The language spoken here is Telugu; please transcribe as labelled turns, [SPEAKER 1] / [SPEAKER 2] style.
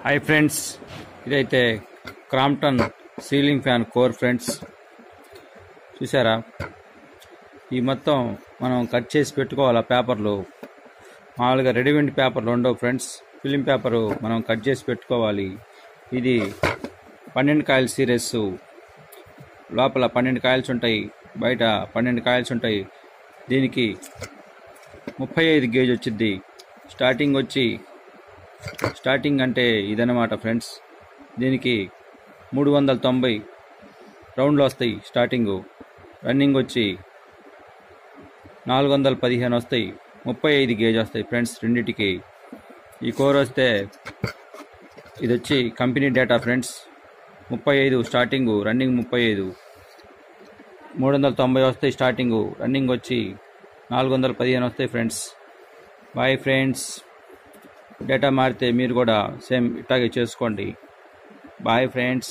[SPEAKER 1] హాయ్ ఫ్రెండ్స్, ఇదైతే Crompton ceiling fan core friends. చూసారా, ఈ మొత్తం మనం కట్ చేసి పెట్టుకోవాలి. పేపర్లు మామూలుగా రెడీమేడ్ పేపర్లు ఉండవు ఫ్రెండ్స్, ఫిలిం పేపరు మనం కట్ చేసి పెట్టుకోవాలి. ఇది 12 కాయల సిరీస్. లోపల 12 కాయల్స్ ఉంటాయి, బయట 12 కాయల్స్ ఉంటాయి. దీనికి 35 గేజ్ వచ్చింది. స్టార్టింగ్ అంటే ఇదన్నమాట ఫ్రెండ్స్. దీనికి 390 రౌండ్లు వస్తాయి స్టార్టింగు. రన్నింగ్ వచ్చి 415 వస్తాయి. 35 గేజ్ వస్తాయి ఫ్రెండ్స్ రెండింటికి. ఈ కోర్ వస్తే ఇది వచ్చి company data friends. 35 starting, running 35. 390 వస్తాయి స్టార్టింగు, రన్నింగ్ వచ్చి 415 వస్తాయి ఫ్రెండ్స్. Bye friends. డేటా మారితే మీరు కూడా సేమ్ ఇట్లాగే చేసుకోండి. Bye friends.